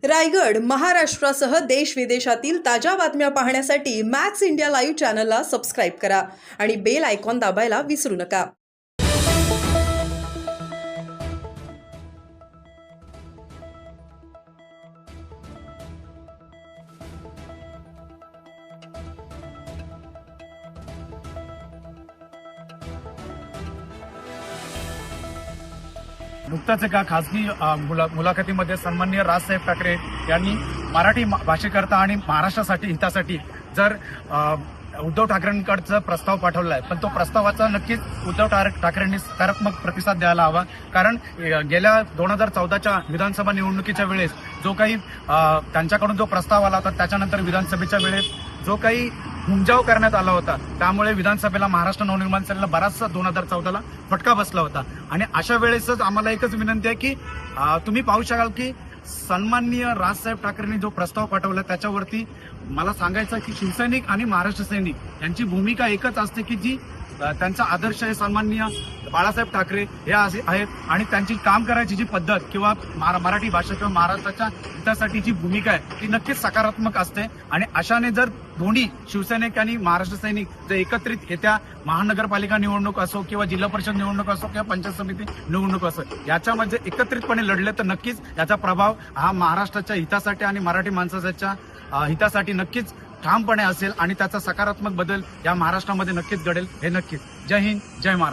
रायगड, महाराष्ट्रासह देश विदेशातील ताज्या बातम्या पाहण्यासाठी मॅक्स इंडिया लाईव्ह चॅनलला सबस्क्राईब करा आणि बेल आयकॉन दाबायला विसरू नका. नुकताच एका खासगी मुलाखतीमध्ये सन्माननीय राजसाहेब ठाकरे यांनी मराठी भाषेकरता आणि महाराष्ट्रासाठी हितासाठी जर उद्धव ठाकरेंकडचा प्रस्ताव पाठवला आहे, पण तो प्रस्तावाचा नक्कीच उद्धव ठाकरेंनी सकारात्मक प्रतिसाद द्यायला हवा. कारण गेल्या 2014च्या विधानसभा निवडणुकीच्या वेळेस जो काही त्यांच्याकडून जो प्रस्ताव आला होता, त्याच्यानंतर विधानसभेच्या वेळेस जो काही घुमजाव करण्यात आला होता, त्यामुळे विधानसभेला महाराष्ट्र नवनिर्माण सेनेला बराचसा 2014ला फटका बसला होता. आणि अशा वेळेसच आम्हाला एकच विनंती आहे की तुम्ही पाहू शकाल की सन्माननीय राजसाहेब ठाकरेंनी जो प्रस्ताव पाठवला त्याच्यावरती मला सांगायचं की शिवसैनिक आणि महाराष्ट्र सैनिक यांची भूमिका एकच असते की जी त्यांचा आदर्श आहे सन्माननीय बाळासाहेब ठाकरे हे आहेत आणि त्यांची काम करायची जी पद्धत किंवा मराठी भाषा किंवा महाराष्ट्राच्या हितासाठी जी भूमिका आहे ती नक्कीच सकारात्मक असते. आणि अशाने जर दोन्ही शिवसैनिक आणि महाराष्ट्र सैनिक जर एकत्रित येत्या महानगरपालिका निवडणूक असो किंवा जिल्हा परिषद निवडणूक असो किंवा पंचायत समिती निवडणूक असो याच्यामध्ये एकत्रितपणे लढले तर नक्कीच याचा प्रभाव हा महाराष्ट्राच्या हितासाठी आणि मराठी माणसाच्या हितासाठी नक्कीच ठामपणे असेल आणि त्याचा सकारात्मक बदल या महाराष्ट्रामध्ये नक्कीच घडेल. हे नक्कीच. जय हिंद, जय महाराष्ट्र.